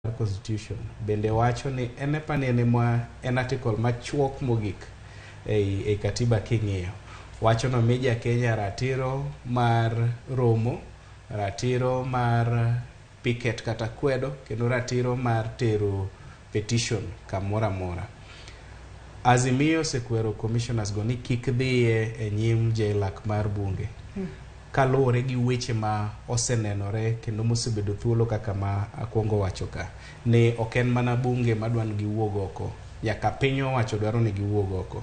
Constitution bende wacho ni en article machuok mogik ei katiba king'iyo. Wacho no mija Kenya ratiro mar romo, ratiro mar picket kata kwedo, kendo ratiro mar tero petition kamoro amora. Azimio sekwero commissioners go ni kik dhiye e nyim jailak mar bunge. Kaluwore gi weche ma osenenore kendo mosebedo thuolo kaka ma akwongo wacho ka, ni ok en mana bunge madwan giwuog oko, nyaka piny owacho dwaro ni giwuog oko.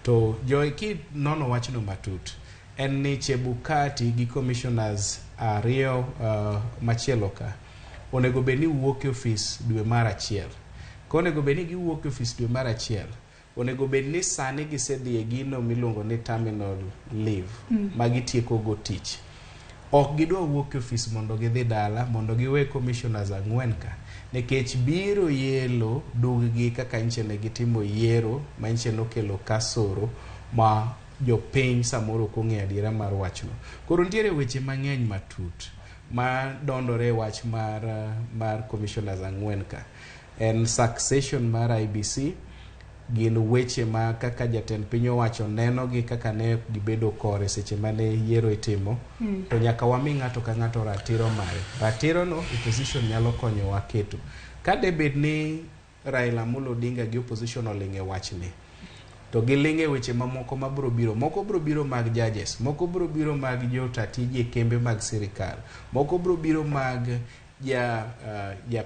To joiki nono wachno matut, en ni Chebukati gi commissioners ariyo machielo ka onego bed ni wuok e ofis dwe mar achiel. Konego bed ni giwuok e ofis dwe mar achiel, onego bed ni sani gisedhi e gino miluongo ni terminal leave ma gitieko go tich. Ok gidwa wuok e ofis mondo gidhi dala, mondo giwe commissioners ang'wen ka, nikech biro yelo duggi kaka nche ne gitimo yiero ma nche nokelo kasoro ma jopiny samoro kong'e adiera mar wachno. Koro nitiere weche mang'eny matut ma dondore wach mar commissioners ang'wen ka. En succession mar IBC, gin weche ma kaka jatend piny owacho neno gi kaka ne gibedo kore seche mane yiero itimo. To nyaka wami ng'ato ka ng'ato ratiro mare. Ratiro no opposition nyalo konyo wa keto. Kade bed ni Raila Amolo Odinga gi opposition olinge wachni, to gilinge weche mamoko mabro biro. Moko bro biro mag judges, moko bro biro mag jotatije kembe mag sirikal, moko bro biro mag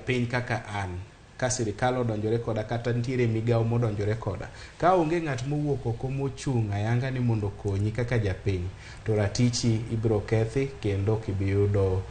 piny kaka an, ka sirikal odonjore koda kata ntiere migao modonjore koda. Ka onge ng'at mowuok oko mochung' ayanga ni mondo konyi kaka japiny, to ratichi ibro kethi kendo kibiyudo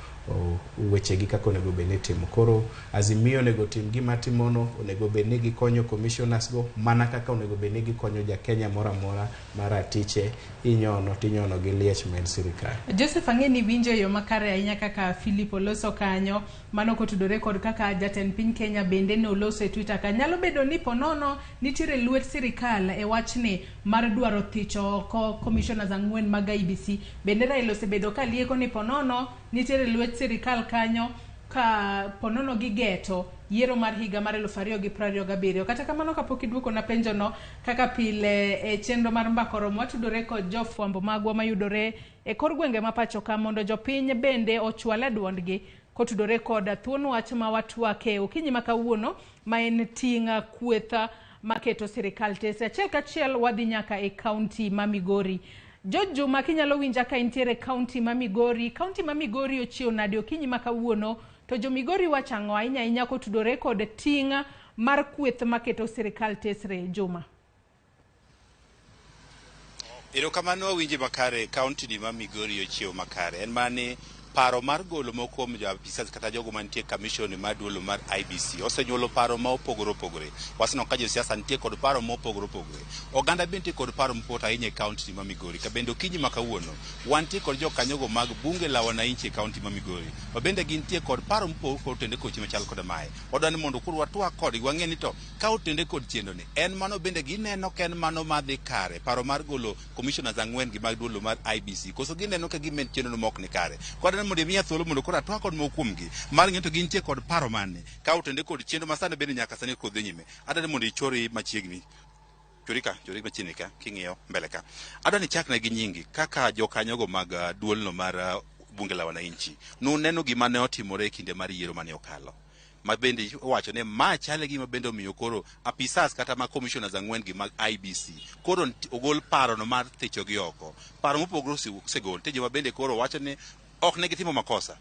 weche gi kako onego bed ni timo. Koro Azimio onego tim gima timono, onego bed ni gikonyo commissioners go mana kaka onego bed ni gikonyo ja Kenya mora mora ma ratiche inyono tinyono gi liech med sirikal. Joseph ang'eni winjo yo makare ahinya kaka Philip oloso kanyo, mano kotudore kod kaka jatend piny Kenya bende ne oloso e Twitter ka. Nyalo bedo ni ponono nitiere lwet sirikal e wachni mar dwaro thicho oko commissioners ang'wen mag IBC. Bende Raila osebedo ka lieko ni ponono nitiere lwet sirikal kanyo ka ponono gigeto yiero mar higa mar 2027. Kata kamano kapok iduoko na penjo no, kaka pile e chenro mar MbakaOromo watudore kod jofwambo magwa mayudore e kor gwenge ma pacho ka, mondo jopiny bende ochwale duondgi kotudore kod thuon wach ma watwake okinyi ma kawuono, ma en tinga kwetha maketo sirikal tese. Achiel kachiel wadhi nyaka e kaunti ma Migori. Juma kinyalo winja ka intiere kaunti ma Migori. Kaunti ma Migori ochiew nade okinyi ma kawuono, to jo Migori wachang'o ahinya ahinya kotudore kod tinga mar kweth maketo sirikal tesre. Juma. Erokamano winje makare. Kaunti ni ma Migori ochiew makare. En mane paro mar golo moko kuom jo-apisas kata jogo mantie commission mar duolo mar IBC osenyuolo paro ma opogore opogore. Waseno ka josiasa nitie kod paro ma opogore opogore. Oganda bende nitie kod paro mopogore ahinya e kaunti ma Migori. Ka bende okinyi ma kawuono wantie kod jokanyogo mag bunge la wananchi e kaunti ma Migori. To bende gintie kod paro mopogore otende kochi machal kod mae. Odwani mondo koro watwak kodgi wang'e ni to ka otende kod chenro ni en mano bende gineno ka en mano madhi kare. Paro mar golo commissioners ang'wen gi mag duolo mar IBC. Koso gineno ka gimen chenro no mok ni kare. Kod mondo miya thuolo mondo koro atwak kod moko kuomgi mar ng'eto gintie kod paro mane ka otende kod chenro masane bende nyaka sani kod dhi nyime. Adwani mondo ichori machiegni chori machiegni ka king'iyo mbele ka. Adwani chakna gi nyingi kaka jokanyogo mag duolno mar bunge la wananchi nuneno gima ne otimore e kinde mar yiero mane okalo, ma bende wacho ne ma chale gima bende omiyo koro apisas kata ma commissioners ang'wen gi mag IBC koro ogol paro no mar thicho gi oko. Paro mopogore osegol tejo ma bende koro wacho ne ok ne gitimo makosa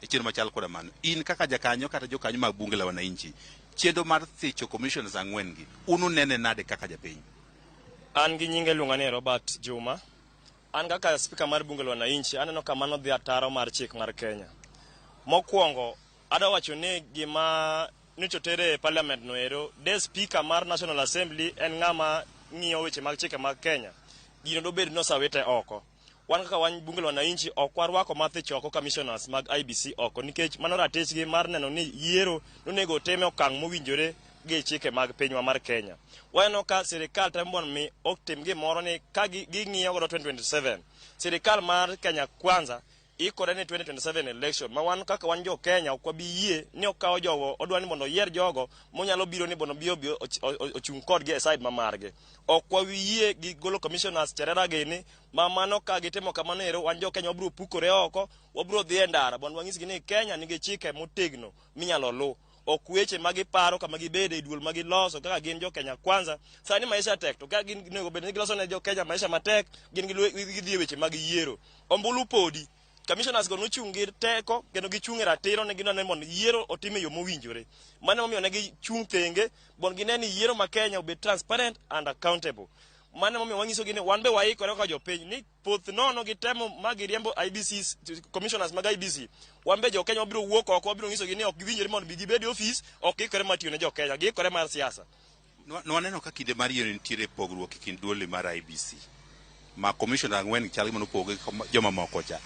e chenro machal koda mano. In kaka jakanyo kata jokanyo mag bunge la wananchi, chenro mar thicho commissioners ang'wen gi ununene nade kaka japiny? An gi nyinge luongane Robert Juma. An kaka speaker mar bunge la wananchi aneno ka mano dhi ataro mar chik mar Kenya. Mokwongo adwa wacho ni gima nichotere e parliament no ero, de speaker mar National Assembly en ng'ama ng'iyo weche mag chike mag Kenya. Gino do bed no sawete oko. Wan kaka wan bunge la wananchi ok warwako mathicho oko commissioners mag IBC oko, nikech mano ratechgi mar neno ni yiero nonego teme okang' mowinjore gi chike mag pinywa mar Kenya. Waneno ka sirikal temo mi ok tim gimoro ni ka ging'iyo godo 2027. Sirikal mar Kenya Kwanza ikore ne 2027 election ma wan kaka wan jo Kenya ok wabi yie ni okawo jogo odwani mondo yier jogo monyalo biro ni bono bio ochung kodgi e side mamargi. Ok wayie gi golo commissioners Cherera gini ma mano ka gitimo kamano ero wan jo Kenya wabiro pukore oko, wabiro dhi e ndara bondo wanyisgi ni Kenya nigi chike motegno minyalo lu. Ok weche magiparo kama gibede e duol magiloso kaka gin jo Kenya kwanza. Sani maisha tek to ka gin nego bed ni giloso ne jo Kenya maisha matek, gin gidhi weche mag yiero. Ombulu podi commissioners go nochungi teko kendo gichungi ratiro ne gino ne mondo yiero otime yo mowinjore. Mane momiyo ne gichung thenge bon gineni yiero ma Kenya obed transparent and accountable. Mane momiyo wanyiso gini wan be waikore ka jopiny ni puoth nono gitemo magiriembo IBC commissioners mag IBC. Wan be jo Kenya wabiro wuok oko, wabiro nyiso gini ok giwinjore mondo gibed office, ok gikore matiyo ne jo Kenya, gikore mar siasa. Waneno ka kinde mar yiero nitiere pogruok e kind duol mar IBC ma commissioner ang'wen chal gima nopoge joma moko cha.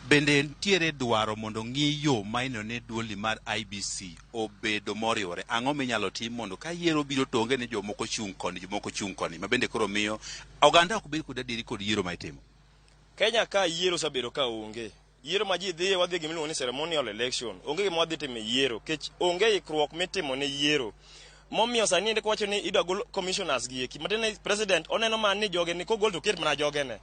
Bende nitiere dwaro mondo ng'iyo maino ne duoli mar IBC obedo moriwore. Ang'o minyalo tim mondo ka yiero biro tonge ne jomoko chung' koni jomoko chung' koni ma bende koro miyo oganda ok bed kod adieri kod yiero ma itimo. Kenya ka yiero sabedo ka onge. Yiero ma ji dhi wadhi gimiluongo ni ceremonial election. Onge gima wadhi timo yiero kech onge ikruok mitimo ne yiero. Momiyo sani ndiko wacho ni idwa gol commissioners gi eki. Matene president oneno man ni joge ni kogol to ket mana joge ne.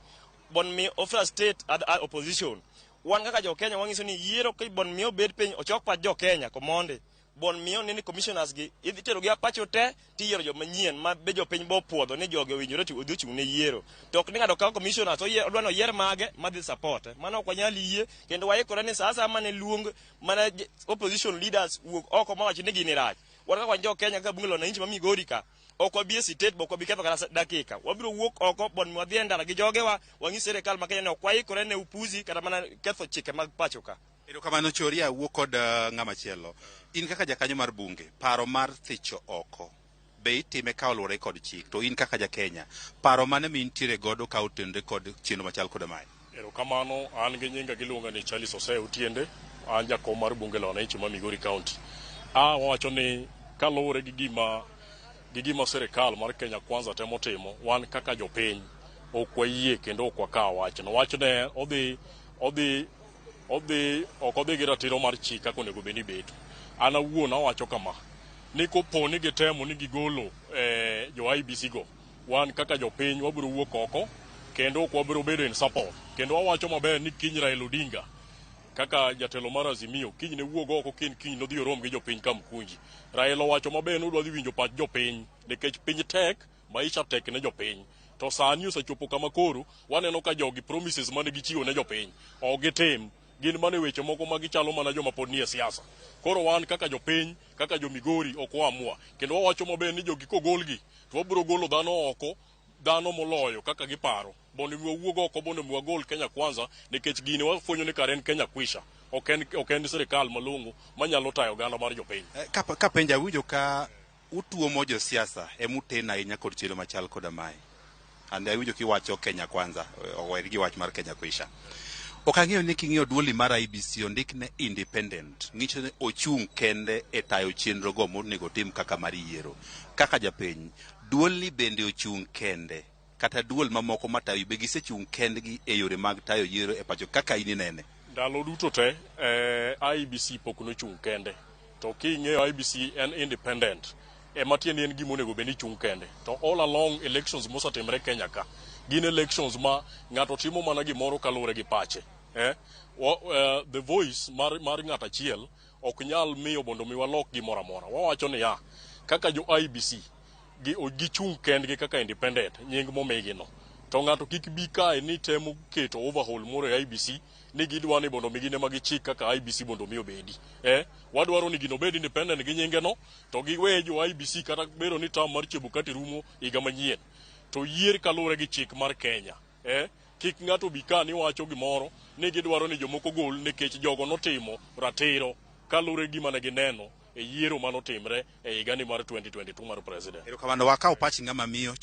Bon mi offer state opposition. Wan kaka jo Kenya wangiso ni yiero ka bon miyo bed piny ochok pa jo Kenya komonde. Bon miyo ni commissioners gi idhi tero gi apacho te ti yiero jo manyien ma be jo piny bo puodho ni joge owinjore ti odhi chung ne yiero. To ok ni ngado ka commissioners to odwa no yier mage ma dhi support. Mano ok wanyal yie kendo waikore ni sasa mane luong mana opposition leaders wuok oko ma wacho ni gini rach. Wan kaka jo Kenya ka bunge lo na inchi ma Migori ka ok wabi state bok wabi ketho kata dakika. Wabiro wuok oko bon wadhi e ndara gi jogewa wang'is sirikal ma Kenya ne ok waikore ne upuzi kata mana ketho chike mag pacho ka. Erokamano Choria wuok kod ng'ama chielo. In kaka jakanyo mar bunge, paro mar thicho oko be itime ka oluwore kod chik, to in kaka ja Kenya, paro mane mintiere godo ka otende kod chenro machal kod mae? Erokamano, an gi nyinga giluonga ni Charles Osei Otiende, an jakom mar bunge lo wananchi ma Migori County. Wacho ni kaluwore gi gima sirikal mar Kenya Kwanza temo timo, wan kaka jopiny ok wayie kendo ok wakawo wachno. Wachne ok odhi gi ratiro mar chik kaka onego bed ni bedo. An awuon awacho kama ni kopo ni gitemo ni gigolo jo IBC go, wan kaka jopiny wabiro wuok oko kendo ok wabiro bedo in support. Kendo awacho maber ni kiny Raila Odinga kaka jatelo mar Azimio kiny ne wuog oko kiny nodhi orom gi jopiny Kamkunji. Raila wacho maber ni odwa dhi winjo pach jopiny nikech piny tek, maisha tek ne jopiny. To sani osechopo kama koro waneno ka jogi promises mane gichiwo ne jopiny ok gitim, gin mane weche moko ma gichalo mana joma pod nie siasa. Koro wan kaka jopiny, kaka jo Migori ok waamua. Kendo wawacho maber ni jogi kogolgi to wabiro golo dhano oko, dhano moloyo kaka giparo. Bondo miwuog oko bondo miwagol Kenya Kwanza nikech gini wafwenyo ni karen Kenya kwisha. Ok en sirikal malongo manyalo tayo oganda mar jopiny. Ka penja winjo ka utuomo jo siasa emutena ahinya kod chelo machal kod mae. Ande winjo kiwacho Kenya Kwanza, ower gi wach mar Kenya kwisha. Ok ang'eyo ni king'iyo duoli mar IBC ondik ne independent, ng'icho ne ochung' kende e tayo chenro go monego tim kaka mar yiero. Kaka japiny, duoli bende ochung' kende kata duol mamoko matayo be gisechung' kendgi e yore mag tayo yiero e pacho kaka inene? Ndalo duto te IBC pok nochung' kende. To king'eyo IBC en independent, matiende en gima onego bed ni chung' kende. To all along elections mosetimre Kenya ka gin elections ma ng'ato timo mana gimoro kaluwore gi pache. The voice mar ng'ato achiel ok nyal miyo mondo mi walok gimoro amora. Wawacho ni kaka jo IBC gichung' kendgi kaka independent, nying momigi no. To ng'ato kik bi kae ni temo keto overhaul moro e IBC ni gidwa ni mondo migine magi chik kaka IBC mondo mi obedi. Wadwaro ni gino bed independent gi nyinge no, to giwe jo IBC kata bero ni tam mar Chebukati rumo higa manyien. To yier kaluwore gi chik mar Kenya. Kik ng'ato bi ka ni wacho gimoro ni gidwaro ni jomoko gol nikech jogo notimo ratiro kaluwore gi mane gineno e yiero manotimre e higani mar 2022 mar president. Erokamano, wakaw pachi ng'ama miyo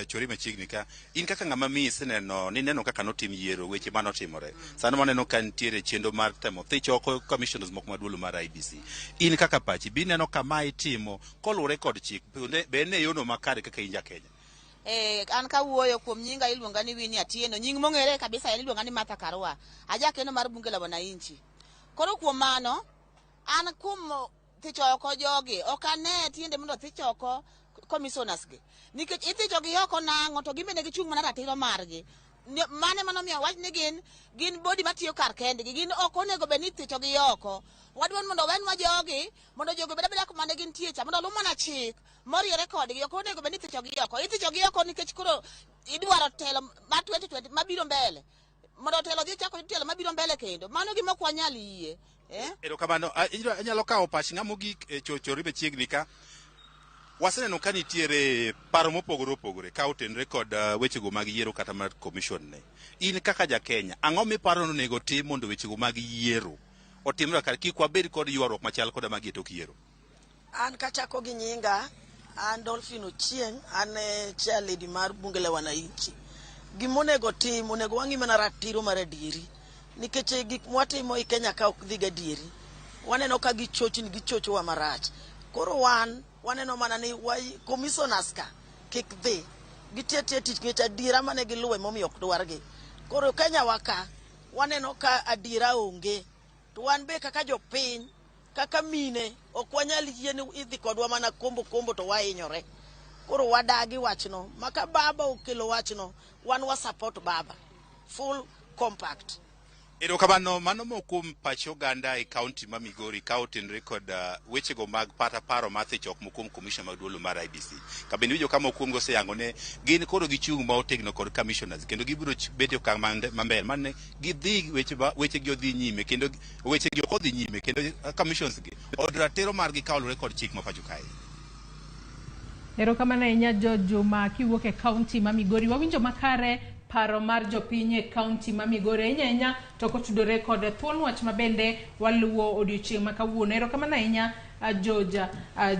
chori machiegni ka. In kaka ng'ama miyo iseneno ni neno kaka notim yiero weche manotimore. Sano maneno ka nitiere chendo mar temo thicho oko commissioners moko maduolo mar IBC. In kaka pachi bi neno kama itimo koluwore kod chik be ne yono makare kaka in ja Kenya? an kawuoyo kuom nyinga iluonga ni Winnie Atieno, nying mong'ere kabisa iluonga ni Martha Karua, ajakeno mar bunge la wananchi. Koro kuom mano an kuom thichoko jogi ok ane tiende mondo thichoko commissioners gi, nikech ithichogi oko nang'o to gimbe ne gichung' mana ratiro margi. Mane manomiyo wach ni gin body matiyo kar kendgi, gin ok onego bed ni ithichogi oko. Wadwani mondo wenwa jogi mondo jogi bed abeda kuma ne gintie cha, mondo luw mana chik moriere kodgi, ok onego bed ni ithichogi oko. Ithichogi oko nikech koro idwaro telo mar 2020 mabiro mbele, mondo telo dhi chako telo mabiro mbele kendo. Mano gima ok wanyal yie. Erokamano, anyalo kawo pach ng'a mogik chochore machiegni ka. Waseneno ka nitiere paro mopogore opogore ka otenre kod wechego mag yiero kata mar commission ne. In kaka ja Kenya, ang'o miparo ni onego tim mondo wechego mag yiero otimre kar kik wabed kod ywaruok machal koda mag tok yiero? An kachako gi nyinga, an Dolphin Ochieng, an chairlady mar bunge la wananchi. Gimonego tim, onego wang'i mana ratiro mar adieri. Nikech gik mwatimo i Kenya ka ok dhi gadieri. Waneno ka gichochowa marach. Koro waneno mana ni commissioners ka kik dhi gitie tich ngech adiera mane giluwe momiyo ok dwargi. Koro Kenya waka waneno ka adiera onge, to wan be kaka jopiny, kaka mine ok wanyal yie ni idhi kodwa mana kombo to wahinyore. Koro wadagi wachno, maka baba okelo wachno, wan wa support baba full compact. Erokamano, mano mokum pach oganda e kaunti ma Migori ka otenre kod wechego mag paro mar thichok mokum commission mag duolo mar IBC. Kabende wijo kama okum goseyango ne gin koro gichung' ma otegno kod commissioners kendo gibiro bedo okang' maber mane gidhi wechegi odhi nyime kendo wechegi ok odhi nyime kendo commissions gi od ratiro margi kaolore kod chik ma pacho kae. Erokamano ahinya Juma kiwuok e kaunti ma Migori. Wawinjo makare paro mar jopiny e kaunti ma Migori ahinya to kotudore kod thuon wach ma bende waluwo odiochieng' ma kawuono. Erokamano ahinya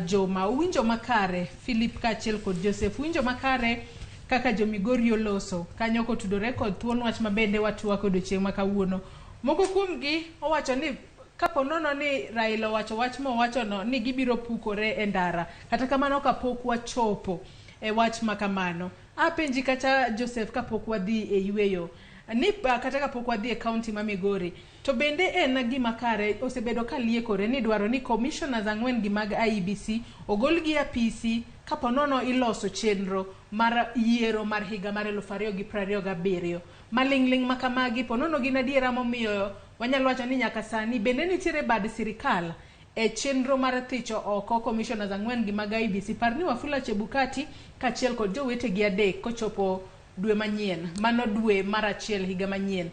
Joma. Uwinjo makare Philip kaachiel kod Joseph. Uwinjo makare kaka jo Migori oloso kanyo kotudore kod thuon wach ma bende watwako odiochieng' ma kawuono. Moko kuomgi owacho ni kapo nono ni Raila owacho wach mowachono ni gibiro pukore e ndara, kata kamano kapok wachopo e wach makamano. Apenji kata Joseph kapok wadhi e yweyo ni kata kapok wadhi e kaunti ma Migori, to bende en gima kare osebedo ka liekore ni dwaro ni commissioners 4 gi mag IBC ogol gi apisi kapo nono iloso chenro mar yiero mar higa mar 2027. Malingling makamagi ponono gin adiera momiyo wanyalo wacho ni nyaka sani bende nitiere bad sirikal e chenro mar thicho oko commissioners 4 gi mag IBC. Parni Wafula Chebukati kaachiel kod jowetegi adek kochopo dwe manyien, mano dwe mar 1 higa manyien,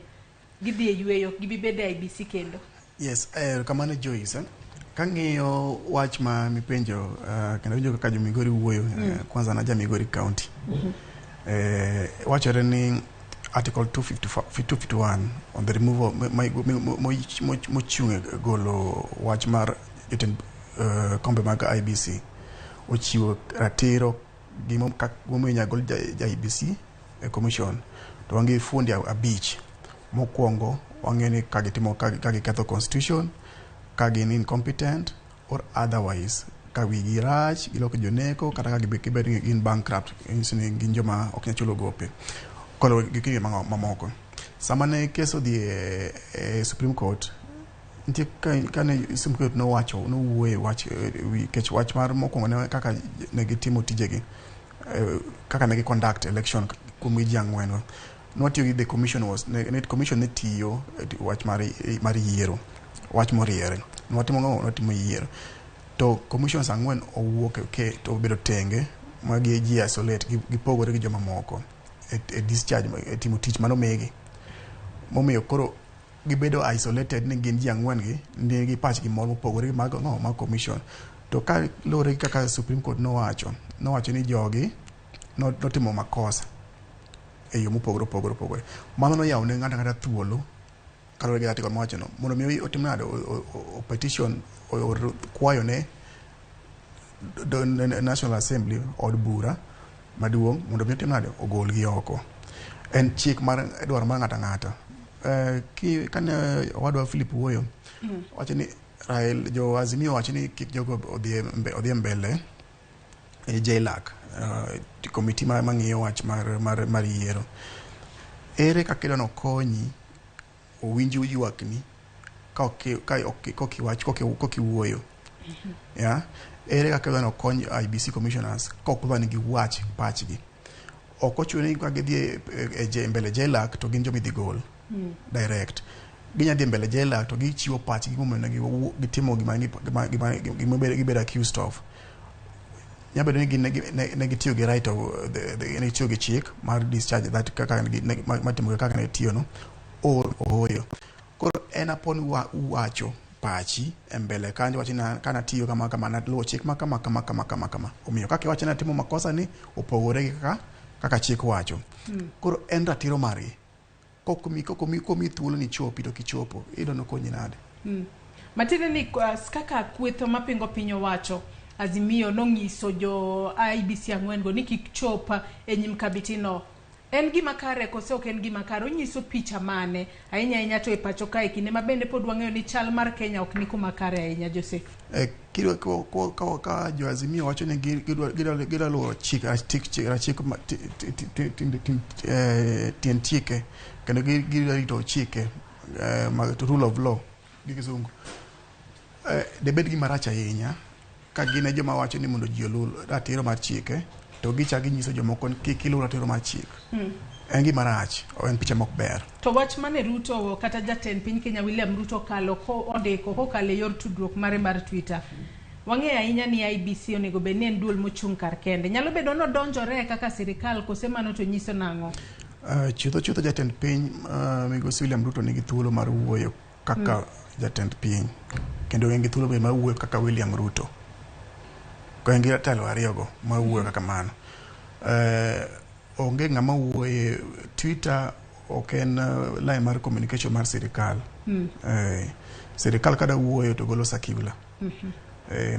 gidhi e yweyo gibibede IBC kendo. Yes, kamano Joyce. Kang'iyo wach ma mipenjo kendo winjo kaka jo Migori wuoyo, kwanza na ja Migori County. Wachore ni Article 251 on the removal mochung' golo wach mar jotend kombe mag IBC ochiwo ratiro gimomiyo nyagol ja IBC commission to wangi fundi abich. Mokwongo wang'eni ka giketho constitution, ka gin incompetent or otherwise ka wigi rach, giloko joneko, kata ka gibet gin bankrupt, gin joma ok nyal chulo gope kolo gikiri mamoko. Sama ne keso dhi e Supreme Court, nitie kane Supreme Court nowuoye wach mar mokwongo ne kaka ne gitimo tijegi, kaka ne conduct election kuom ji 4. Nwatiyo gi the commission ne tiyo wach mar yiero, wach moriere. Nwatimo yiero. To commissions 4 owuok to obedo tenge ma gi ji isolate gipogore gi joma moko e discharge timo tich mano megi. Momiyo koro gibedo isolated ni gin ji 4 gi nigi pachgi moro mopogore gi mag commission. To ka lore kaka Supreme Court nowacho ni jogi notimo makosa e yo mopogore. Mano noyawo ne ng'ata thuolo kalore gi article mowacho no mondo mi otim nade o petition or kwayo ne National Assembly od bura maduong' mondo mi otim nade ogol gi oko. En chik mar dwaro mar ng'ata. Kane wadwa Philip wuoyo wacho ni Raila jo Azimio wacho ni kik jogo odhi mbele JLAC, komiti mang'iyo wach mar yiero. Ere kaka idwano konyi owinji ywakni kokiwuoyo. Yeah? Ere kaka idwano konyi IBC commissioners kokudwa ni giwach pachgi. Ok ochuno ni ka gidhi mbele JLAC to gin jomi dhi gol direct. Ginya dhi mbele JLAC to gichiwo pachgi gimomena gitimo gibedo accused of. Nyabedo ni ne gitiyo gi right of ne tiyo gi chik mar discharge that kaka matimo kaka ne tiyo no ohoyo. Koro en upon wacho pachi mbele kanjo wacho kana tiyo kama na luwo chik kama. Omiyo kaka wacho na timo makosa ni opogore gi kaka chik wacho. Koro en ratiro mari. Komi thuolo ni chopi to kichopo idono konyi nade. Matine ni kaka kwetho mapingo piny owacho Azimio nonyiso jo IBC ang'wen ni kik chopa e nyim kabitino. En gima kare kose ok en gima kare? Onyiso picha mane ahinya to e pacho kae kinde ma bende pod wang'eyo ni chal mar Kenya ok ni kuma kare ahinya, Joseph. Kidwa ka jo Azimio wacho ni gidwa luwo chik tien chike kendo gidwa rito chike rule of law gi Kizungu. Debed gima rach ahinya ka gine joma wacho ni mondo ji olu ratiro mar chike to gichagi nyiso jomoko kik ilu ratiro mar chik. En gima rach, en picha mok ber. To wach mane Ruto kata jatend piny Kenya William Ruto kalo odeko kokalo yor tudruok mare mar Twitter. Wang'eyo ahinya ni IBC onego bed ni en duol mochung' kar kende. Nyalo bedo no donjore kaka sirikal kose mano to nyiso nang'o? Chutho jatend piny migosi William Ruto nigi thuolo mar wuoyo kaka jatend piny. Kendo en gi thuolo mar wuoyo kaka William Ruto. En gi telo ariyogo ma wuoyo kaka mano. Onge ng'ama wuoye Twitter ok en line mar communication mar sirikal. Sirikal kada wuoyo to golo circular.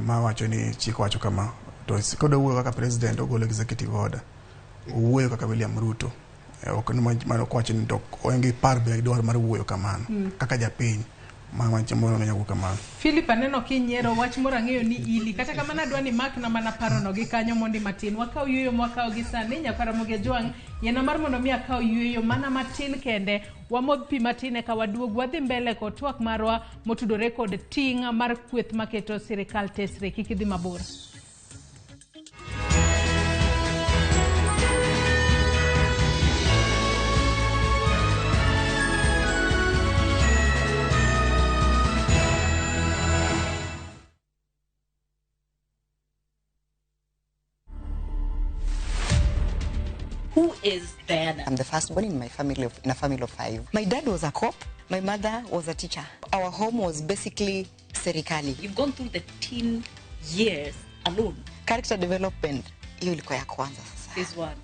Ma wacho ni chik wacho kama. To kada wuoyo kaka president ogolo executive order. Wuoyo kaka William Ruto. Ok ni mano kwacho ni to onge par be dwar mar wuoyo kamano. Kaka japiny. Mama chamo no nyago kamano. Philip aneno kinyiero wach moro ang'eyo ni ili kata kama nadwa ni mak na mana paro no gi kanyo mondi matin wakao yuyo mwakao gi sani nyakara moge jwang yena mar mondo mi akao yuyo mana matin kende wamodh pi matine ka waduog wadhi mbele kod twak marwa motudore kod ting' mar kweth maketo sirikal tesre kik idhi mabor. Who is Diana? I'm the firstborn in a family of 5. My dad was a cop. My mother was a teacher. Our home was basically serikali. You've gone through the teen years alone. Character development. Hiyo ilikuwa ya kwanza sasa. Is one.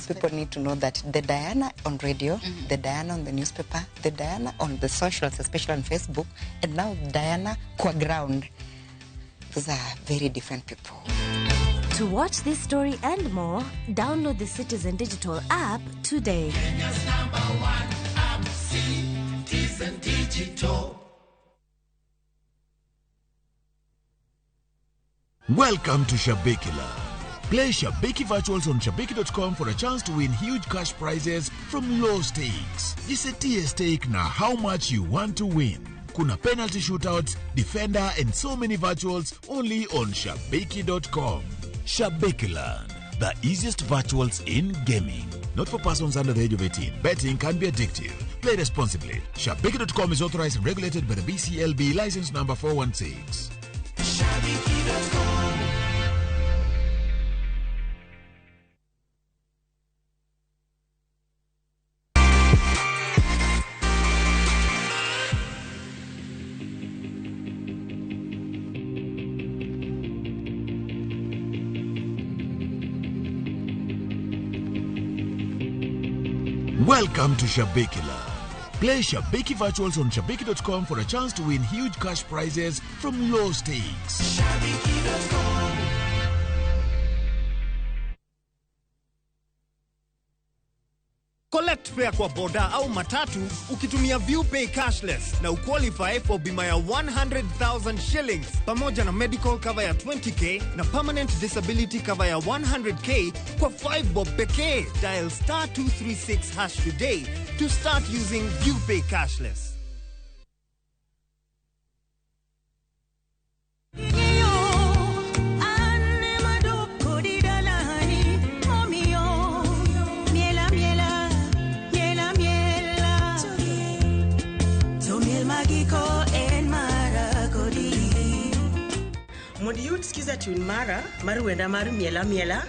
People need to know that the Diana on radio, the Diana on the newspaper, the Diana on the socials, especially on Facebook, and now Diana qua ground. Those are very different people. To watch this story and more, download the Citizen Digital app today. Kenya's #1 app, Citizen Digital. Welcome to Shabikila. Play Shabiki Virtuals on Shabiki.com for a chance to win huge cash prizes from low stakes. Jisetie stake na how much you want to win. Kuna penalty shootouts, defender, and so many virtuals only on Shabiki.com. Shabikiland, the easiest virtuals in gaming. Not for persons under the age of 18. Betting can be addictive. Play responsibly. Shabiki.com is authorized and regulated by the BCLB license number 416. Shabiki.com. Welcome to Shabikila. Play Shabiki Virtuals on Shabiki.com for a chance to win huge cash prizes from low stakes. Shabiki.com. Collect fare kwa boda au matatu ukitumia ViewPay cashless na uqualify for bima ya 100,000 shillings pamoja na medical cover ya 20k na permanent disability cover ya 100k kwa 5 bob pekee. Dial *236# today to start using ViewPay cashless. Mondi youth skiza tune mara wenda maru miela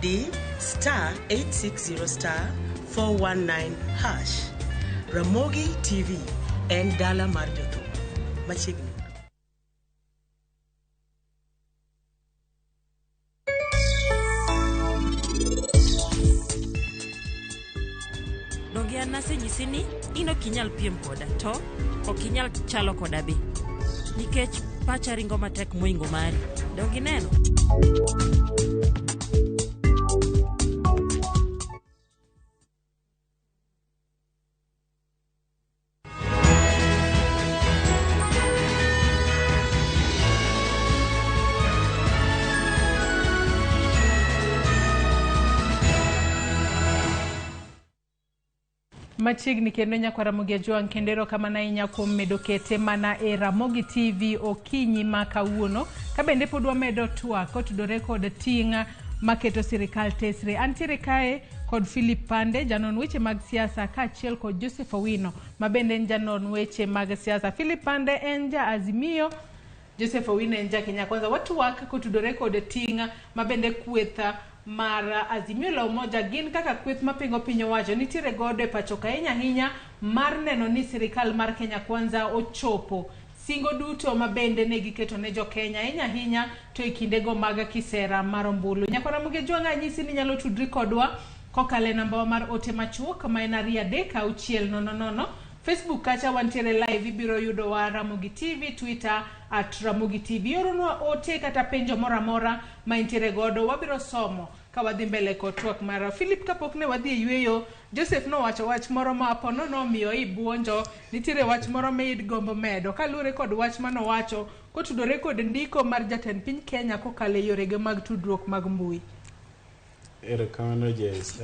di *860 *419#. Ramogi TV and Dala Marjoto. Machigni. Donge anase nyisini ino kinyal piem koda to okinyal chalo koda be. Nikech pacha ringo matek moingo mari. Donge neno? Machiegni kendo nyaka Ramogi Juang kendero kama na inya kuom medo kete mana e Ramogi TV okinyi ma kawuono ka bende podwa medo twak otudore kod tinga maketo sirikal tesre. Antiere kae kod Philip Pande janon weche mag siasa ka achiel kod Joseph Owino ma bende en janon weche mag siasa. Philip Pande en ja Azimio, Joseph Owino en ja Kenya Kwanza. Watwak kotudore kod tinga ma bende kwetha mar Azimio la Umoja gin kaka kweth mapingo piny owacho nitiere godo e pacho ka hinya mar neno ni sirikal mar Kenya Kwanza ochopo singo duto mabende ne giketo ne jo Kenya hinya to ikindego mag kisera mar ombulu. Nyaka Ramogi Juang nyisi ni nyalo tudri kodwa kokale namba mar ote machuok ma en 36000. Facebook kacha wantiere live ibiro yudo wa Ramogi TV, Twitter @Ramogi TV. Oronwa ote kata penjo mora ma intiere godo wabiro somo ka wadhi mbele kod twak mara. Philip kapok ne wadhi yweyo, Joseph no wacho wach moro ma apono no miyo ibuonjo. Nitiere wach moro me id gombo medo kalure kod wach mano wacho kotudore kod ndiko mar jatend piny Kenya kokale yorege mag tudruok mag mbui. Erokamano Jess.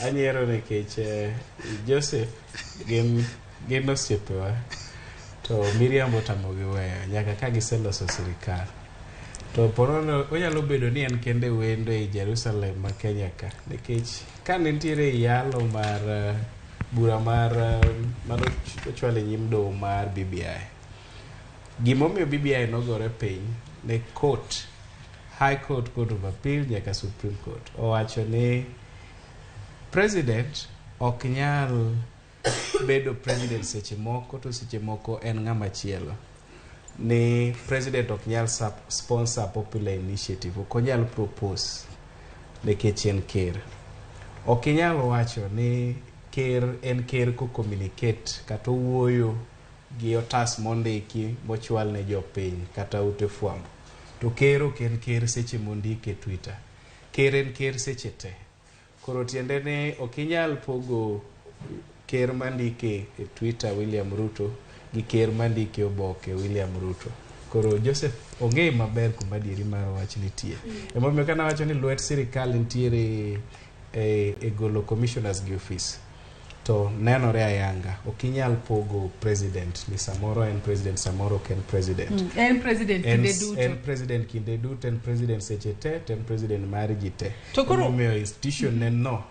Anyiero nikech Joseph gin osiepewa to miriambo tamogi weyo nyaka ka giseloso sirikal. To porono onyalo bedo ni en kende wendo e Jerusalem ma Kenya ka nikech ka nitiere yalo mar bura mar ochwale nyim doho mar BBI. Gimomiyo BBI nogore piny ne court, High Court, Court of Appeal nyaka Supreme Court owacho ni president ok nyal bedo president seche moko to seche moko en ng'ama chielo. Ni president ok nyal sponsor popular initiative, ok nyal propose nikech en ker. Ok nyal wacho ni ker en ker ko communicate kata wuoyo gi otas mondiki mochwal ne jopiny kata ute fwambo. To ker ok en ker seche mondike Twitter. Ker en ker seche te. Koro tiende ne okinyal pogo ker mandike e Twitter William Ruto gi ker mandike oboke William Ruto. Koro Joseph ong'e maber kuma dieri mar wach nitie. Emomiyo kana wacho ni lwet sirikal nitiere e golo commissioners gi office. To nenore ayanga okinyal pogo president ni samoro en president samoro ken president. En president kinde duto. En president kinde duto, en president seche te, en president mar ji te. To koro emomiyo institution no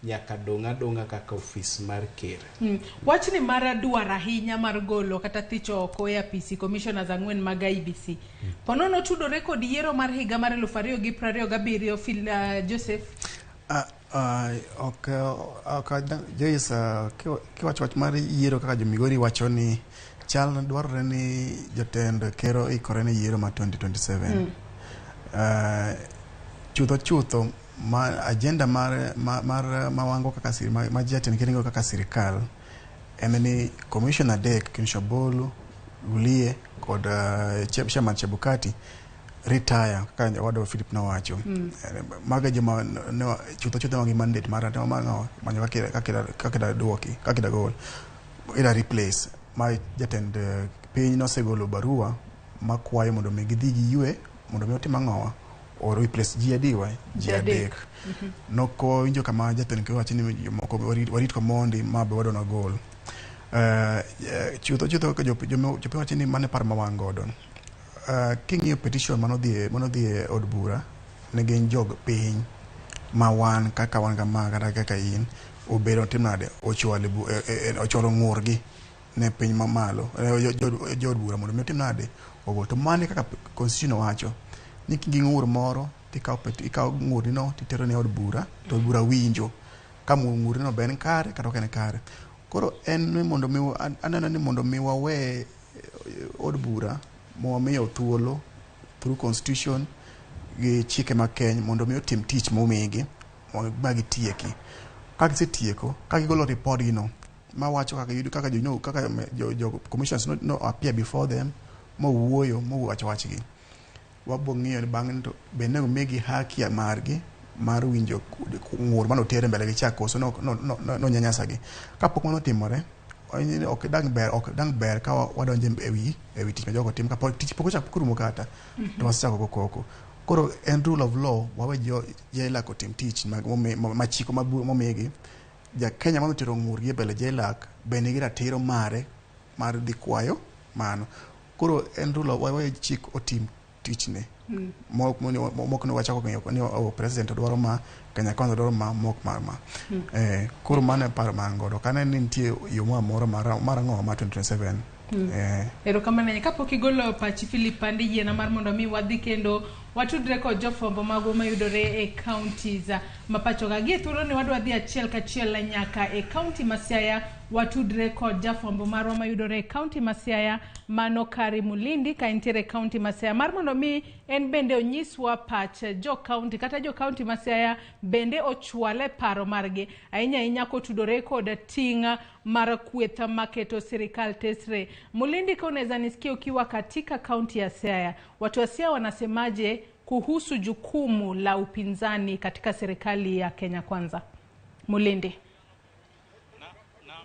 nyaka donga kaka office mar ker. Wachni mara dwar ahinya mar golo kata thicho oko e apisi commissioners 4 mag IBC. Ponono tudore kod yiero mar higa mar 2027 Phil Joseph. Joyce, kiwacho wach mar yiero kaka jomigori wacho ni chal dwarore ni jotend kero ikore ne yiero ma 2027. Chutho ma agenda mar mawango kaka ma jatend kero kaka sirikal en ni commissioner Dek Kinshabolu Ulie kod Chairman Chebukati retire kaka wado Philip nowacho. Maga joma chutho ngi mandate mara to manyo kaka duoki kaka gol ila replace my jatend piny nosegolo barua makwayo mondo mi gidhi gi yue mondo mi otim ang'owa or replace ji adek noko winjo kama jatend ke wacho ni jomoko warit ko mondi mabe wadona gol chutho ko jope wacho ni mane par ma wan godo king'iyo petition manodhi od bura ne gin jog piny ma wan kaka wan kama kaka in obedo timnade ochwalo ng'urgi ne piny mamalo jod bura mondo mi timnade ogol to mane kaka constitution wacho ni kingi ng'ur moro tikaw ng'urino titero ne od bura to od bura winjo ka ng'urino ben kare kata ok en kare. Koro en ni mondo mi aneno ni mondo mi wawe od bura momiyo thuolo through constitution gi chike makeny mondo mi otim tich momigi magi tieki ka gisetieko ka gigolo report gino ma wacho kaka jo commissions no appear before them mo wuoyo mo wachgi wabo ng'iyo bang'e to bende omigi haki ya margi mar winjo ng'ur mano tere mbele gi chako so no nyanyasagi kapok mano timore ok dang ber ka wadonje ewi tich ma jogo tim kapok tich pok ochako kurumo kata to wasachako koko. Koro en rule of law wawe jailak otim tich machiko momigi ja Kenya mano tero ng'urgi mbele jailak bende gi ratiro mare mar dhi kwayo mano. Koro en rule of wawe chik otim tichne mok ne wachako ni president dwaro ma Kenya Kwanza dwaro ma mok mar ma koro mane par mangodo kane nitie yo moro mara ng'o ma 2027 ero kamane kapok igolo pachi Philip Pandi yiena mar mondo mi wadhi kendo watudre kod jofwambo mago mayudore e counties mapachoga gi thuolo ni wadwa dhi achiel kachiel nyaka e county ma Siaya watudre kod jafwambo marwa mayudore e county ma Siaya mano Kari Mulindi ka entiere county ma Siaya mar mondo mi en bende onyiswa pach jo county kata jo county ma Siaya bende ochwale paro margi ahinya kotudore kod tinga mar kwetha maketo serikal tesre. Mulindi, kwa unaweza nisikia ukiwa katika kaunti ya Siaya, watu wa Siaya wanasemaje kuhusu jukumu la upinzani katika serikali ya Kenya Kwanza? Mulindi.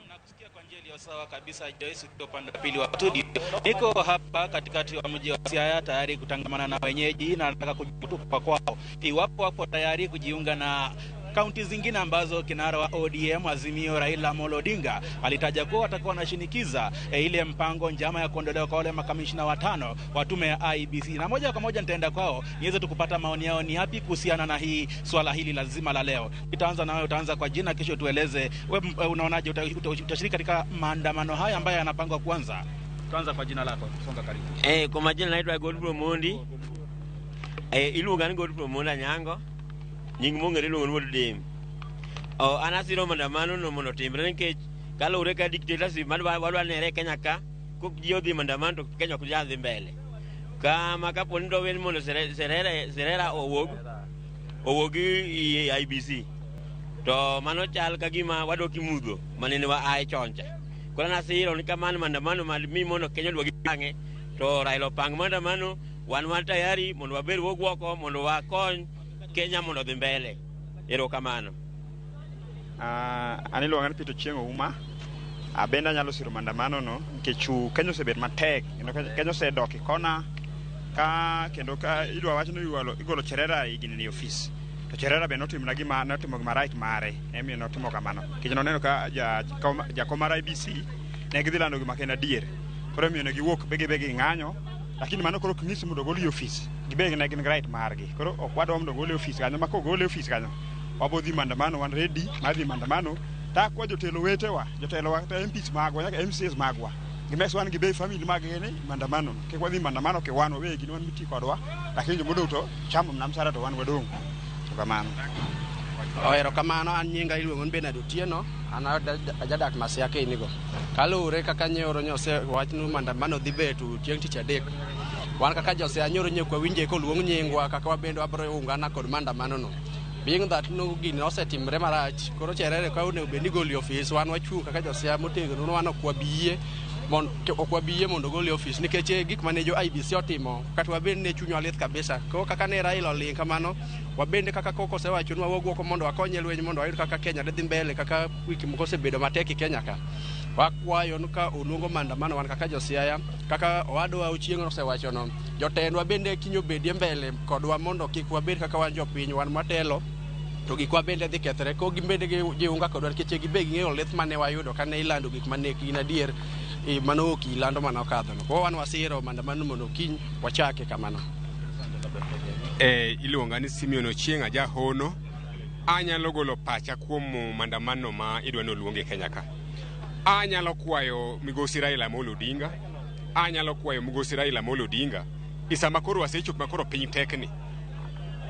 Nakusikia kwa njia iliyo sawa kabisa Joyce kutoka upande wa pili wa studio. Niko hapa katikati wa mji wa Siaya tayari kutangamana na wenyeji na nataka kujutupa kwao iwapo wapo tayari kujiunga na kaunti zingine ambazo kinara wa ODM Azimio Raila Amolo Odinga alitaja kuwa watakuwa wanashinikiza ile mpango njama ya kuondolewa kwa wale makamishna watano wa tume ya IEBC. Na moja kwa moja nitaenda kwao niweze tukupata maoni yao ni yapi kuhusiana na hii swala hili lazima la leo. Itaanza nawe, utaanza kwa jina kisha tueleze wewe unaonaje utashiriki katika maandamano haya ambayo yanapangwa kuanza. Tuanza kwa jina lako, songa karibu. Kwa majina naitwa Godfrey Mondi. Iluonga ni Godfrey Monda Nyango. Nying mongere luongo ni Dem. Anasiro maandamano no mondo timre nikech kalure ka dictatorship wadwa nere Kenya ka kok ji odhi maandamano to Kenya ok dhi mbele. Kama kapo ni dowen mondo serera owogi IBC. To mano chal ka gima wadoki mudho manene wa ai choncha. Kora nasiro ni kamano maandamano mi mondo Kenya dwagi bange to Raila pang maandamano wan tayari mondo waber wogwoko mondo wakony Kenya mondo dhi mbele. Ero kamano. Aniluonga ni Pito Chieng' Ouma. Abenda nyalo siro maandamano no nikech Kenya osebet matek kendo Kenya osedok ikona ka kendo ka idwa wacho ni igolo Cherera igini ni office. To Cherera be notimo gima right mare. Emi notimo kamano. Kich noneno ka jakom mar IBC ne gidhi lando gima kena dier. Koro emi ne giwuok bege ng'anyo. Lakini mano koro king'isi mondo gol office gibeg ne gin right margi. Koro ok wadwa mondo gol office kanyo mako gol office kanyo wabo dhi maandamano wan ready mar dhi maandamano ta kwa jotelo wetewa ta MPs magwa nyaka MCs magwa gimes wan gibe family mag ne maandamano ke wadhi maandamano ke wan wegi wan miti kodwa lakini jomodo to chamo mnamsara to wan wadong to kamano. Ero kamano an nyinga iluongo ni Benado Tieno an ajadak Siaya kinigo kalure kaka nyoro nyose wachnu maandamano dhi betu chieng' tich adek wan kaka jo Siaya nyoro nyekwa winje ko luong nyingwa kaka wabendo wabro ungana kod maandamano no being that no gini osetimre marach koro Cherere ka onego bed ni goli office wan wachung' kaka jo Siaya motegno wan ok wabiye ok wabiyie mondo gol e ofis nikech gik mane jo IBC otimo kata wabende ne chunywa lit kabisa. Koro kaka ne Raila oling kamano, wabende kaka koko osewachonwa wawuok mondo wakony e lweny mondo wayud kaka Kenya dhi mbele, kaka wiki moko osebedo matek e Kenya ka. Wakwayo ka oluongo maandamano wan kaka josiaya, kaka owadwa Ochieng' osewachono, jotendwa bende kinyo bedie mbele kodwa mondo kik wabed kaka wan jopiny, wan matelo to gik wabende dhi kethre. Ko gimbende giunga kodwa nikech gibe ging'eyo lith mane wayudo kane ilando gik mane gin adier, mano ok ilando mana okadhono. Koro wan wasiro maandamano mondo kiny wachake kamano. Iluonga ni Simeon Ochieng' aja hono. Anyalo golo pacha kuom maandamano ma idwa noluong e Kenya ka. Anyalo kwayo migosi Raila Amolo Odinga, anyalo kwayo migosi Raila Amolo Odinga, isama koro wasechok makoro piny tekni.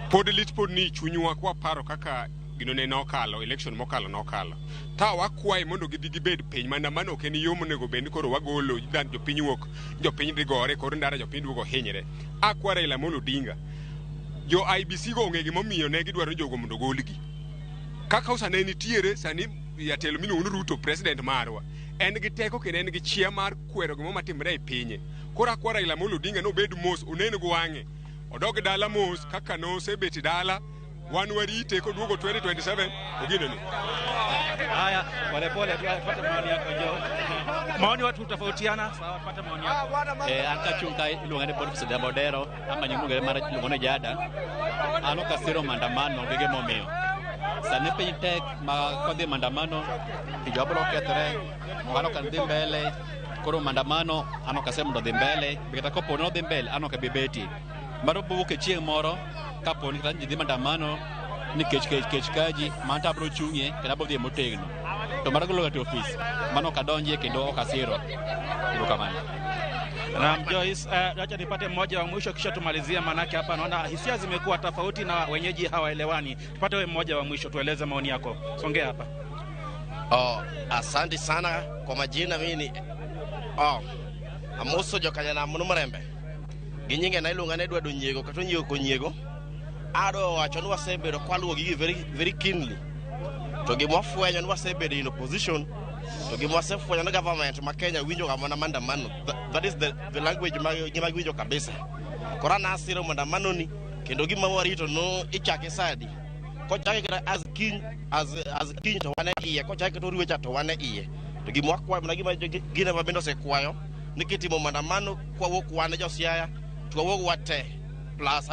Pod lit pod ni chunywa kwa paro kaka gino ne nokalo, election mokalo nokalo. Ta wakwaye mondo gidhi gibed piny maandamano ok en yo monego bed koro wagolo dan jopiny wuok, jopiny dhi gore koro ndara jopiny duogo hinyre. Akwa Raila Amolo Odinga, jo IBC go ong'e gimomiyo ne gidwaro jogo mondo golgi. Kaka osane nitiere sani jatelo miluongo ni Ruto, president marwa, en gi teko kendo en gi chia mar kwero gimo matimre e pinye. Koro akwa Raila Amolo Odinga nobed mos, onen go wang'e, odog dala mos kaka nosebet dala, wan warite koduogo 2027 ogineni. Haya, polepole tupate maoni yako Jo. Maoni watu tofautiana, sawa, tupate maoni yako. Anka chunga iluonga ni Boniface Modero ama nying'ere mar iluongo ni Jada. Ano kasiro maandamano gige momiyo. Sani piny tek ma kodhi maandamano jobo okethre, wano kan dhi mbele. Koro maandamano ano kasemo ndo dhi mbele, bikata kopo no dhi mbele ano ka bibeti. Maro buok e chieng' moro kapo ni kata dhi maandamano nikech kaji manta bro chung'e kata bo dhi motegno. To maro golo gati ofis mano kadonje kendo okasiro. Ndio kamano. Ram Joyce, acha nipate mmoja wa mwisho kisha tumalizia, manake hapa naona hisia zimekuwa tofauti na wenyeji hawaelewani. Tupate wewe mmoja wa mwisho, tueleze maoni yako. Songea hapa. Asante sana kwa majina, mimi ni Amoso Jokanyana Munumrembe. Ginyinge na iluonga ne Edward Onyego, kata Onyego Konyego. Ado wacho ni wasebedo kwaluwo gi very keenly. To gimwafwenyo ni wasebedo in opposition. To gimwasefwenyo ni government ma Kenya winjo ga mana maandamano. That is the language ma winjo kabisa. Kora nasiro maandamano ni kendo gima warito no ichake sadi. Kochake kata as king to wane iye, kochake to ruwecha to wane iye. To gimwakwayo na gima gine mabendo sekwayo ni kitimo maandamano kwa wuok wane josiaya, to wuok wate plus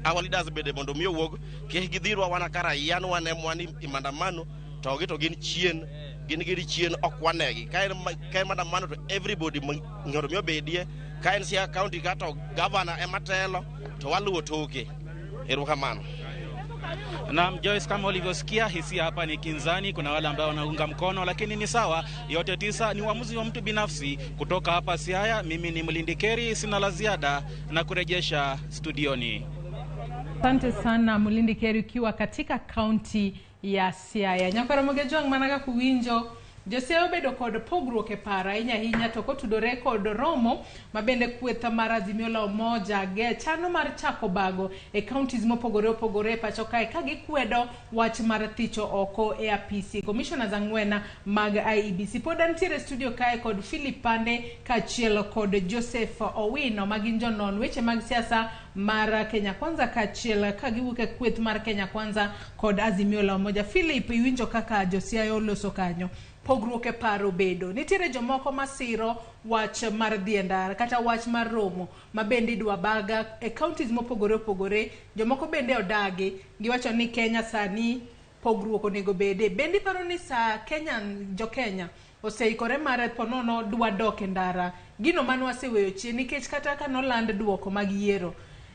our leaders bede mondo miyo wuog ke gidhirwa wana kara yan wane mwani maandamano to gin chien ok wanegi kaen maandamano to everybody ng'oro miyo bedie kaen sia county kata governor ematelo to waluwo toke. Erokamano. Na Joyce, kama ulivyosikia hisia hapa ni kinzani, kuna wale ambao wanaunga mkono, lakini ni sawa, yote tisa ni uamuzi wa mtu binafsi. Kutoka hapa Siaya, mimi ni Mlindikeri, sina la ziada na kurejesha studioni. Asante sana Mlindikeri ukiwa katika kaunti ya Siaya. MbakaOromo jwang' managa kuwinjo Josiaya obedo kod pogruok e para hinya to kotudore kod romo mabende kwetha mar Azimio la Umoja ge chano mar chako bago e counties mopogore opogore pacho kae ka gikwedo wach mar thicho oko e apisi. Commissioners ang'wena mag IEBC pod antiere studio kae kod Philip Pande kachiel kod Joseph Owino magin jonon weche mag siasa mar Kenya Kwanza kachiel ka giwuok e kweth mar Kenya Kwanza kod Azimio la Umoja. Philip, iwinjo kaka Josiaya oloso kanyo pogruok e paro bedo. Nitiere jomoko masiro wach mar diendara kata wach mar romo mabende dwa baga e counties mopogore opogore. Jomoko bende odagi giwacho ni Kenya sani pogruok onego bede. Bende paro ni sa jo Kenya oseikore mar ponono dwa dok e ndara gino mano waseweyo chien nikech kata ka noland duoko mag yiero.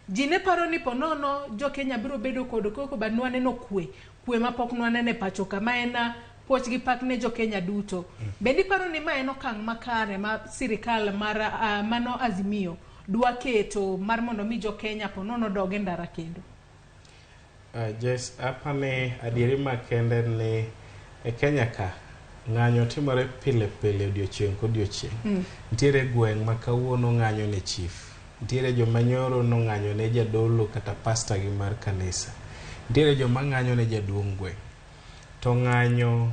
Jine paro ni ponono jo Kenya biro bedo kod koko banwane no kwe mapok nwanene pacho kama ena poch gi pak ne jo Kenya duto. Bendi paro ni ma en okang' makare ma sirikal mar mano Azimio dwa keto mar mondo mi jo Kenya ponono doge ndara kendo. Yes, apane adieri makende ni e Kenya ka ng'anyo timore pile odiochieng' kodiochieng'. Nitiere gweng' ma kawuono ng'anyo ne chief. Nitiere joma nyoro no ng'anyo ne jadolo kata pastor gi mar kanisa. Nitiere joma ng'anyo ne jaduong' gweng'. To ng'anyo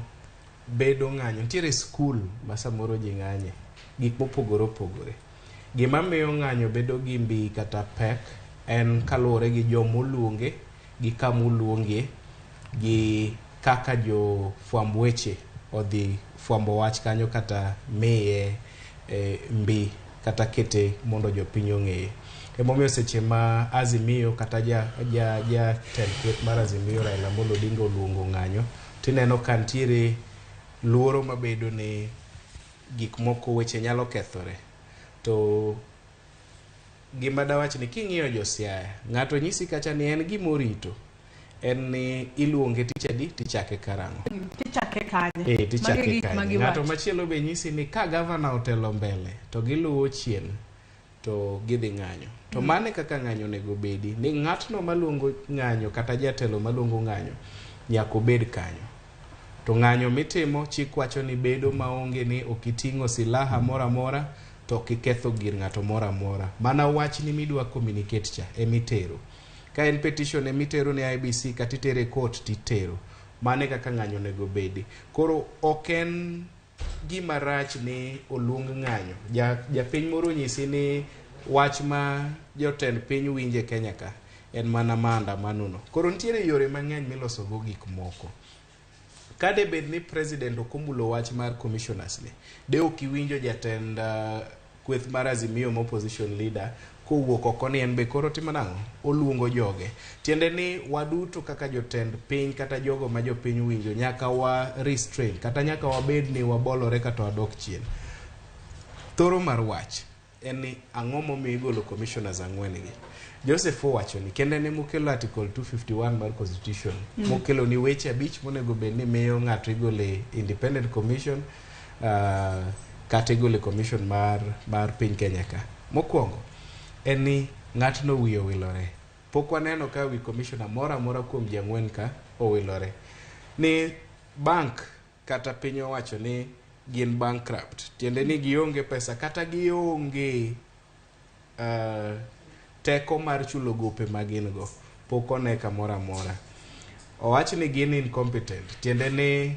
bedo ng'anyo, nitiere skul ma samoro ji ng'anye gik mopogore opogore. Gima miyo ng'anyo bedo gi mbi kata pek en kaluwore gi jomoluonge, gi kamoluonge, gi kaka jo fwamb weche odhi fwambo wach kanyo kata miye mbi kata kete mondo jopiny ong'eye. Emomiyo seche ma Azimio kata ja tend kweth mar Azimio Raila Amolo Odinga oluongo ng'anyo, tineno ka nitiere luoro mabedo ni gik moko weche nyalo kethore. To gima dawach ni king'iyo josiaya, ng'ato nyisi kacha ni en gimorito en ni iluonge tich adi tichake karang'o, tichake kanye, tichake kanye. Ng'ato machielo be nyisi ni ka gavana otelo mbele to giluwo chien to gidhi ng'anyo. To mane kaka ng'anyo nego bedi ni ng'atno maluongo ng'anyo kata jatelo maluongo ng'anyo nyaka obed kanyo. To ng'anyo mitimo chik wacho ni bedo maonge ni okiting'o silaha mora mora to kiketho gir ng'ato mora mora. Mana wach ni midwa communicate cha emitero. Ka en petition emitero ne IBC kata itere court titero. Mane kaka ng'anyo nego bedi. Koro oken gima rach ni oluong ng'anyo. Japiny moro nyisi ni wach ma jotend piny winje Kenya ka en mana maandamano no. Koro nitiere yore mang'eny miloso go gik moko. Kade bed ni president okomulo wach mar commissioners ni, de okiwinjo jatend kweth mar Azimio ma opposition leader kowuok oko ni en be koro timo nang'o, oluongo joge. Tiende ni waduto kaka jotend piny kata jogo ma jopiny winjo nyaka wa restrain kata nyaka wabed ni wabolore kata wadok chien. Thoro mar wach en ni ang'o momiyo igolo commissioners 4 gi. Joseph owacho ni kende ne mokelo article 251 mar constitution mokelo ni weche 5 monego bed ni miyo ng'ato igole independent commission kata igole commission mar piny Kenya ka. Mokwongo en ni ng'atno wiye owilore. Pok waneno ka wi commissioner mora mora kuom ji 4 ka owilore. Ni bank kata piny owacho ni gin bankrupt. Tiende ni gionge pesa kata gionge teko mar chulo gope magin go. Pok one kamora mora. Owach ni gin incompetent. Tiende ni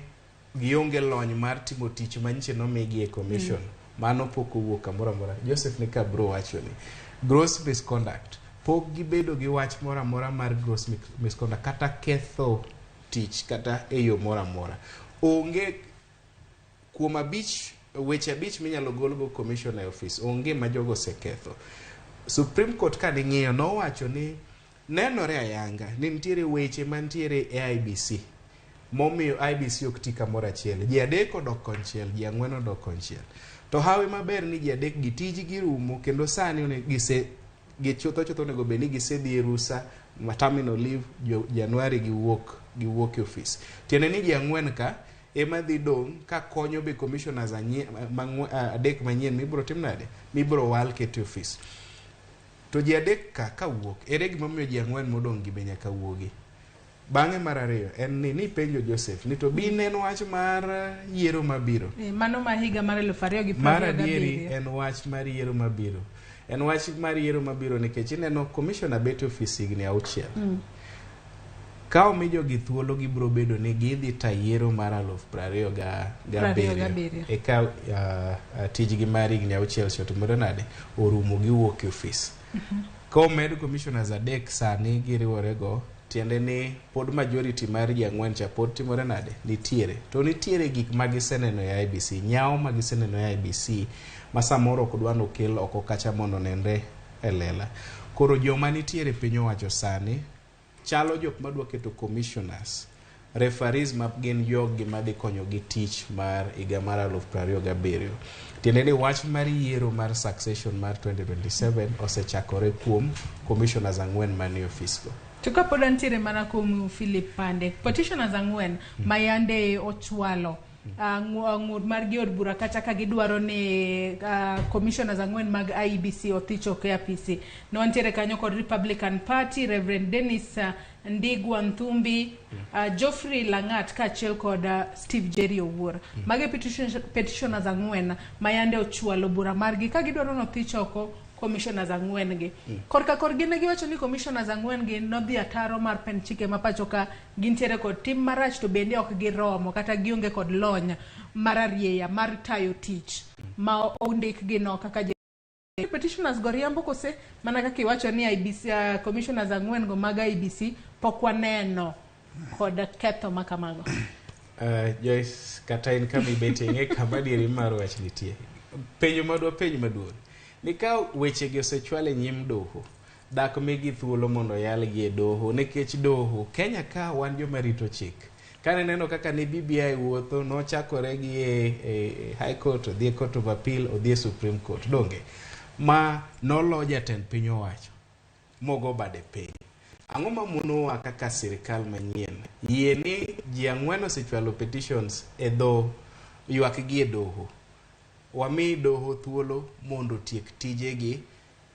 gionge lony mar timo tich manyiche nomigi e commission. Mano pok owuok kamora mora. Joseph ni kabro wacho ni gross misconduct. Pok gibedo gi wach mora mora mar gross misconduct kata ketho tich kata eyo mora mora. Onge kuom weche 5 minyalo golgo commission e office. Onge ma jogo seketho. Supreme Court ka ning'iyo nowacho ni nenore ayanga ni nitiere weche mantiere e IBC momiyo IBC ok tii kamoro achiel. Ji 3 odok konchiel, ji 4 odok konchiel. To hawi maber ni ji 3 gi tiji girumo kendo sani gichotho onego bed ni gisedhi e rusa ma terminal leave Januari giwuok e office. Tiende ni ji 4 ka ema dhi dong ka konyo be commissioners 3 manyien mibro tim nade, mibro wal kete office. To ji 3 ka wuok, ere gimomiyo ji 4 modong' gi be nyaka wuogi. Bang'e mar ariyo en ni penjo Joseph ni to bi neno wach mar yiero mabiro. Mano ma higa mar 2027. Mar adieri en wach mar yiero mabiro. En wach mar yiero mabiro nikech ineno commissioner bet office higni 6. Ka omijo gi thuolo gibro bedo ni gidhi ta yiero mar 2027. Eka tijgi mar higni 6 chotimore nade orumo giwuok e office. Ka omed commissioners 3 sani giriwore go, tiende ni pod majority mar ji 4 cha pod timore nade nitiere. To nitiere gik magiseneno e IBC, nyao magiseneno e IBC ma samoro ok dwano okel oko kacha mondo nenre e lela. Koro joma nitiere piny owacho sani chalo jok madwa keto commissioners, referees ma gin jogi madhi konyo gi tich mar higa mar 2027. Tiende ni wach mar yiero mar succession mar 2027 osechakore kuom commissioners 4 mani office go. Tuka poda ntiere mana kuom Philip Pande. Petitioners 4 mayande ochwalo ng'ur mar giod bura kata ka gidwaro ni commissioners 4 mag IBC othicho ke apisi. No ntiere kanyo kod Republican Party, Reverend Dennis Ndigwa Nthumbi, Geoffrey Langat ka achiel kod Steve Jerry Owuor. Mage petitioners 4 mayande ochwalo bura margi ka gidwaro nothicho ko commissioners ang'wen gi. Korka korgi ne giwacho ni commissioners ang'wen gi nodhi ataro mar pen chike ma pacho ka gintiere kod tim marach to bende ok giromo kata gionge kod lony mar arieya mar tayo tich ma ondik gi no kaka petitioners goriambo kose mana kaka iwacho ni IBC commissioners ang'wen go mag IBC pok waneno kod ketho makamago. Joyce kata in kama ibete ng'e kama dieri mar wach nitie. Penjo maduong'. Ni ka weche gi osechwal e nyim doho, dak migi thuolo mondo yal gi e doho nikech doho Kenya ka wan joma rito chik. Kane neno kaka ni BBI wuotho no chakore gi e High Court, odhi e Court of Appeal, odhi e Supreme Court. Donge ma nolo jatend piny owacho mogo bade piny. Ang'o ma munowa kaka sirikal manyien yie ni ji ang'wen osechwalo petitions e dho ywak gi e doho. Wami doho thuolo mondo tiek tijegi,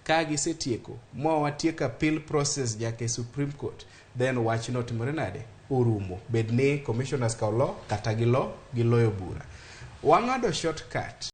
ka gisetieko watiek appeal process jake Supreme Court, then wachno timore nade orumo, bed ni commissioners ka lo kata giloyo bura. Wang'ado shortcut